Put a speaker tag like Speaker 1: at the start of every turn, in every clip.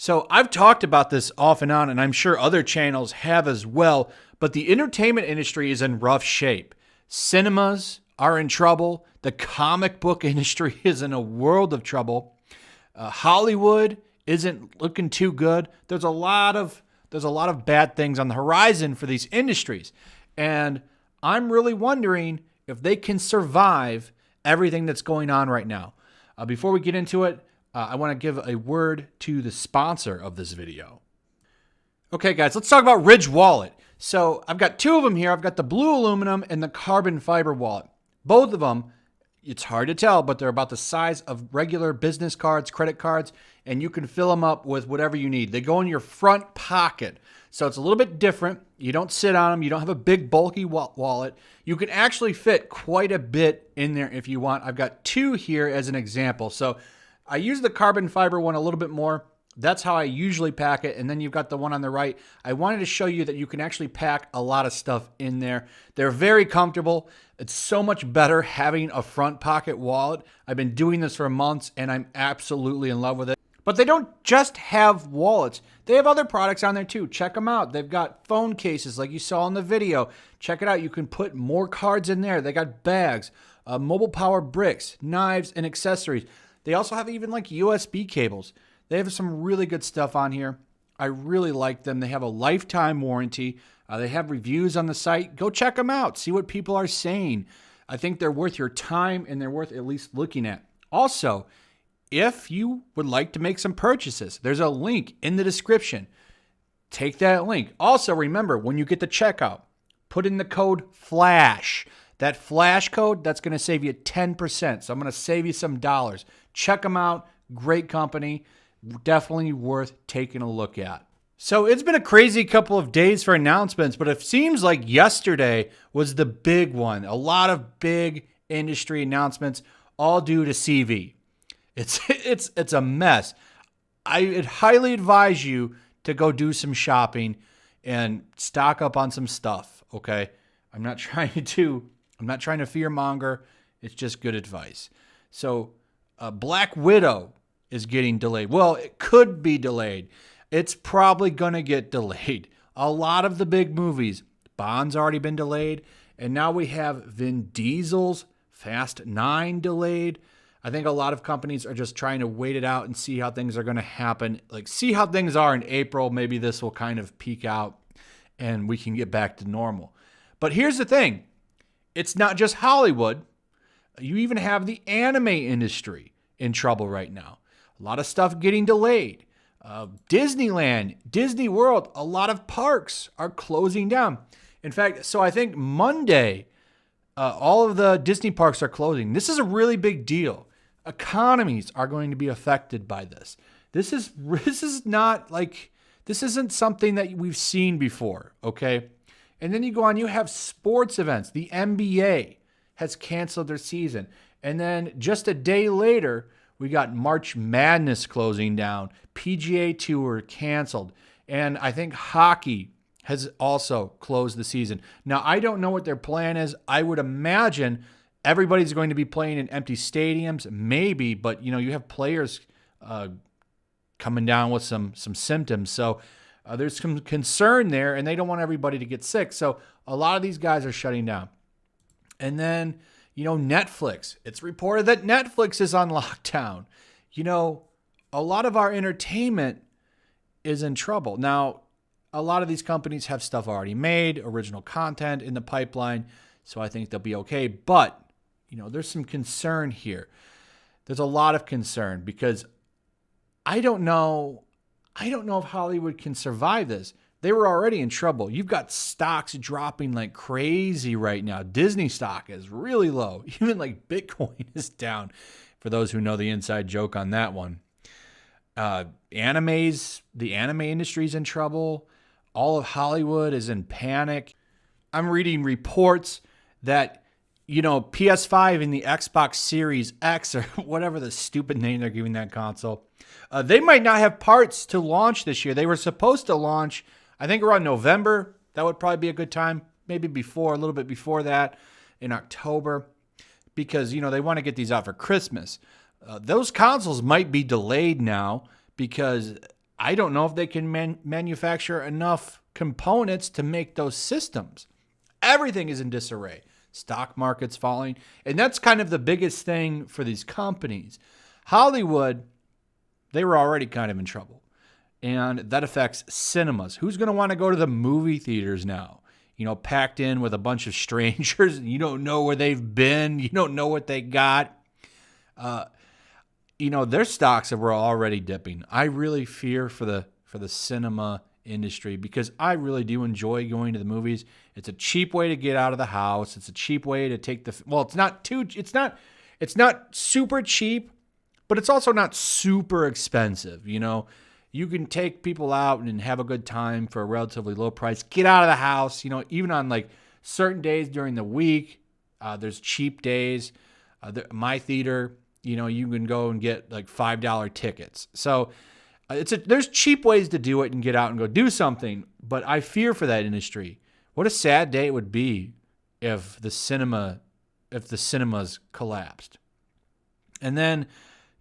Speaker 1: So I've talked about this off and on, and I'm sure other channels have as well, but the entertainment industry is in rough shape. Cinemas are in trouble. The comic book industry is in a world of trouble. Hollywood isn't looking too good. There's a lot of bad things on the horizon for these industries. And I'm really wondering if they can survive everything that's going on right now. Before we get into it, I want to give a word to the sponsor of this video. Okay, guys, let's talk about Ridge Wallet. So I've got two of them here. I've got the blue aluminum and the carbon fiber wallet. Both of them, it's hard to tell, but they're about the size of regular business cards, credit cards, and you can fill them up with whatever you need. They go in your front pocket. So it's a little bit different. You don't sit on them. You don't have a big, bulky wallet. You can actually fit quite a bit in there if you want. I've got two here as an example. So I use the carbon fiber one a little bit more. That's how I usually pack it. And then you've got the one on the right. I wanted to show you that you can actually pack a lot of stuff in there. They're very comfortable. It's so much better having a front pocket wallet. I've been doing this for months and I'm absolutely in love with it. But they don't just have wallets. They have other products on there too. Check them out. They've got phone cases like you saw in the video. Check it out. You can put more cards in there. They got bags, mobile power bricks, knives, and accessories. They also have even like USB cables. They have some really good stuff on here. I really like them. They have a lifetime warranty. They have reviews on the site. Go check them out. See what people are saying. I think they're worth your time and they're worth at least looking at. Also, if you would like to make some purchases, there's a link in the description. Take that link. Also, remember, when you get to checkout, put in the code FLASH. That FLASH code, that's going to save you 10%. So I'm going to save you some dollars. Check them out. Great company. Definitely worth taking a look at. So it's been a crazy couple of days for announcements, but it seems like yesterday was the big one. A lot of big industry announcements, all due to CV. It's a mess. I highly advise you to go do some shopping and stock up on some stuff, okay? I'm not trying to fear monger. It's just good advice. So Black Widow is getting delayed. Well, it could be delayed. It's probably going to get delayed. A lot of the big movies, Bond's already been delayed, and now we have Vin Diesel's Fast 9 delayed. I think a lot of companies are just trying to wait it out and see how things are going to happen. Like, see how things are in April. Maybe this will kind of peak out and we can get back to normal. But here's the thing. It's not just Hollywood. You even have the anime industry in trouble right now. A lot of stuff getting delayed. Disneyland, Disney World, a lot of parks are closing down. In fact, so I think Monday, all of the Disney parks are closing. This is a really big deal. Economies are going to be affected by this. This isn't something that we've seen before, okay? And then you go on, you have sports events. The NBA has canceled their season. And then just a day later, we got March Madness closing down. PGA Tour canceled. And I think hockey has also closed the season. Now, I don't know what their plan is. I would imagine everybody's going to be playing in empty stadiums, maybe, but you have players coming down with some symptoms. So there's some concern there, and they don't want everybody to get sick. So a lot of these guys are shutting down. And then, Netflix. It's reported that Netflix is on lockdown. A lot of our entertainment is in trouble. Now, a lot of these companies have stuff already made, original content in the pipeline, so I think they'll be okay. But, there's some concern here. There's a lot of concern because I don't know if Hollywood can survive this. They were already in trouble. You've got stocks dropping like crazy right now. Disney stock is really low. Even like Bitcoin is down, for those who know the inside joke on that one. The anime industry's in trouble. All of Hollywood is in panic. I'm reading reports that, PS5 and the Xbox Series X, or whatever the stupid name they're giving that console, they might not have parts to launch this year. They were supposed to launch, I think, around November. That would probably be a good time. Maybe a little bit before that, in October, because, they want to get these out for Christmas. Those consoles might be delayed now because I don't know if they can manufacture enough components to make those systems. Everything is in disarray. Stock market's falling. And that's kind of the biggest thing for these companies. Hollywood, they were already kind of in trouble. And that affects cinemas. Who's going to want to go to the movie theaters now? You know, packed in with a bunch of strangers. You don't know where they've been. You don't know what they got. You know, their stocks were already dipping. I really fear for the cinema industry because I really do enjoy going to the movies. It's a cheap way to get out of the house. It's a cheap way to take it's not super cheap, but it's also not super expensive. You know, you can take people out and have a good time for a relatively low price. Get out of the house. You know, even on like certain days during the week, there's cheap days. My theater, you know, you can go and get like $5 tickets. So there's cheap ways to do it and get out and go do something. But I fear for that industry. What a sad day it would be if the cinemas collapsed. And then,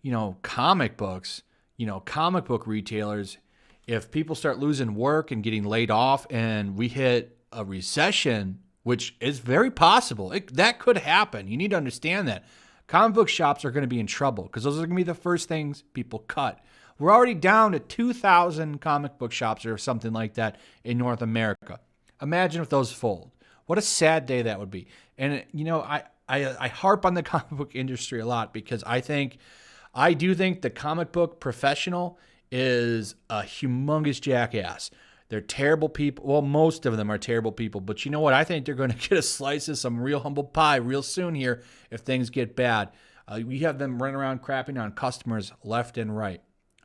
Speaker 1: you know, comic book retailers, if people start losing work and getting laid off and we hit a recession, which is very possible, that could happen. You need to understand that. Comic book shops are going to be in trouble because those are going to be the first things people cut. We're already down to 2,000 comic book shops or something like that in North America. Imagine if those fold. What a sad day that would be. And, you know, I harp on the comic book industry a lot because I do think the comic book professional is a humongous jackass. They're terrible people. Well, most of them are terrible people. But you know what? I think they're going to get a slice of some real humble pie real soon here if things get bad. We have them running around crapping on customers left and right.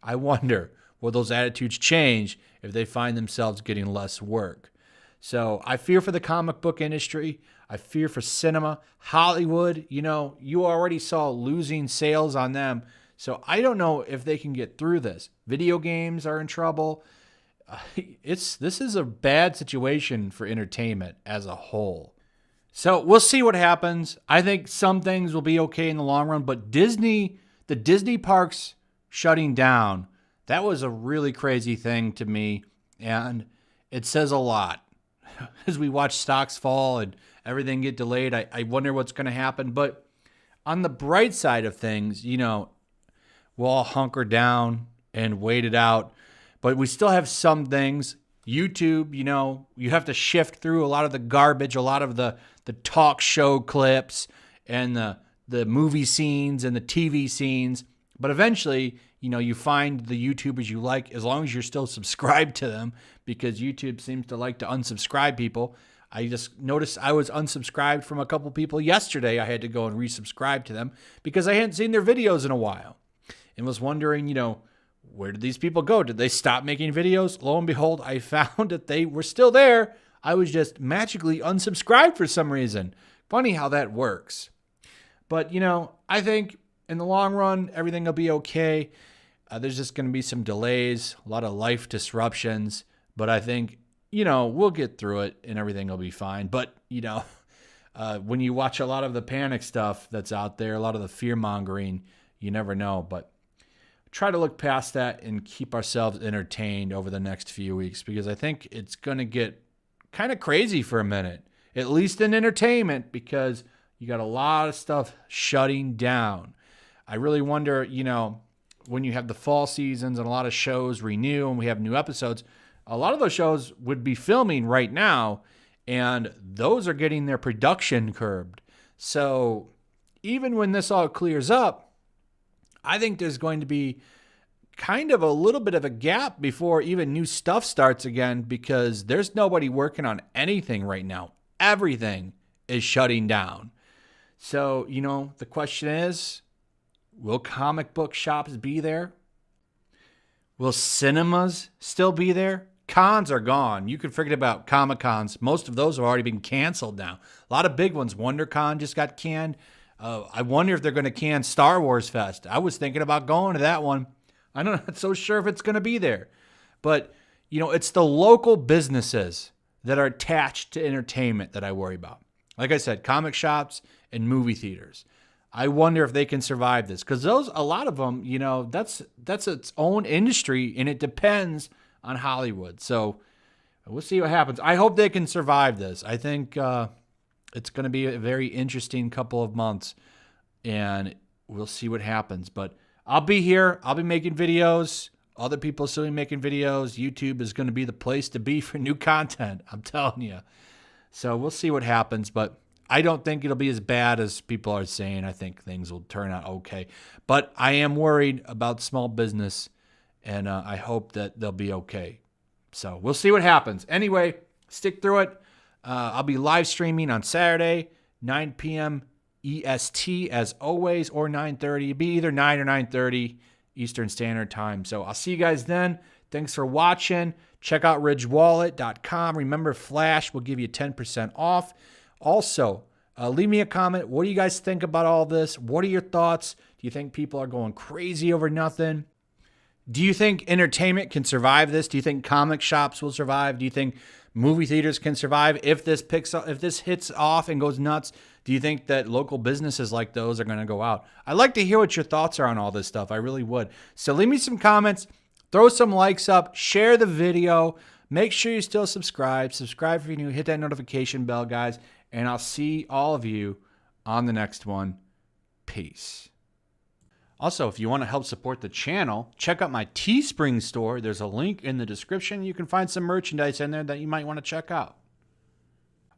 Speaker 1: I wonder, will those attitudes change if they find themselves getting less work? So I fear for the comic book industry. I fear for cinema. Hollywood, you know, you already saw losing sales on them. So I don't know if they can get through this. Video games are in trouble. This is a bad situation for entertainment as a whole. So we'll see what happens. I think some things will be okay in the long run, but the Disney parks shutting down, that was a really crazy thing to me, and it says a lot. As we watch stocks fall and everything get delayed, I wonder what's going to happen. But on the bright side of things, you know, we'll all hunker down and wait it out. But we still have some things. YouTube, you know, you have to shift through a lot of the garbage, a lot of the talk show clips and the movie scenes and the TV scenes. But eventually, you know, you find the YouTubers you like as long as you're still subscribed to them because YouTube seems to like to unsubscribe people. I just noticed I was unsubscribed from a couple people yesterday. I had to go and resubscribe to them because I hadn't seen their videos in a while and was wondering, you know, where did these people go? Did they stop making videos? Lo and behold, I found that they were still there. I was just magically unsubscribed for some reason. Funny how that works. But, you know, I think in the long run, everything will be okay. There's just going to be some delays, a lot of life disruptions. But I think, you know, we'll get through it and everything will be fine. But, you know, when you watch a lot of the panic stuff that's out there, a lot of the fear mongering, you never know. But try to look past that and keep ourselves entertained over the next few weeks because I think it's going to get kind of crazy for a minute, at least in entertainment, because you got a lot of stuff shutting down. I really wonder, you know, when you have the fall seasons and a lot of shows renew and we have new episodes, a lot of those shows would be filming right now and those are getting their production curbed. So even when this all clears up, I think there's going to be kind of a little bit of a gap before even new stuff starts again because there's nobody working on anything right now. Everything is shutting down. So, you know, the question is, will comic book shops be there? Will cinemas still be there? Cons are gone. You can forget about Comic Cons. Most of those have already been canceled now. A lot of big ones. WonderCon just got canned. I wonder if they're going to can Star Wars Fest. I was thinking about going to that one. I'm not so sure if it's going to be there. But, you know, it's the local businesses that are attached to entertainment that I worry about. Like I said, comic shops and movie theaters. I wonder if they can survive this, because a lot of them, that's its own industry, and it depends on Hollywood. So we'll see what happens. I hope they can survive this. I think it's going to be a very interesting couple of months, and we'll see what happens. But I'll be here. I'll be making videos. Other people still be making videos. YouTube is going to be the place to be for new content. I'm telling you. So we'll see what happens, but I don't think it'll be as bad as people are saying. I think things will turn out okay. But I am worried about small business, and I hope that they'll be okay. So we'll see what happens. Anyway, stick through it. I'll be live streaming on Saturday, 9 p.m. EST as always, or 9:30. It'll be either 9 or 9:30 Eastern Standard Time. So I'll see you guys then. Thanks for watching. Check out ridgewallet.com. Remember, Flash will give you 10% off. Also, leave me a comment. What do you guys think about all this? What are your thoughts? Do you think people are going crazy over nothing? Do you think entertainment can survive this? Do you think comic shops will survive? Do you think movie theaters can survive if this hits off and goes nuts? Do you think that local businesses like those are going to go out? I'd like to hear what your thoughts are on all this stuff. I really would. So leave me some comments. Throw some likes up. Share the video. Make sure you still subscribe. Subscribe if you're new. Hit that notification bell, guys. And I'll see all of you on the next one. Peace. Also, if you want to help support the channel, check out my Teespring store. There's a link in the description. You can find some merchandise in there that you might want to check out.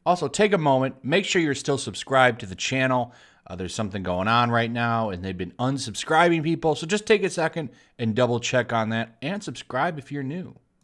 Speaker 1: Also, take a moment. Make sure you're still subscribed to the channel. There's something going on right now, and they've been unsubscribing people. So just take a second and double check on that, and subscribe if you're new.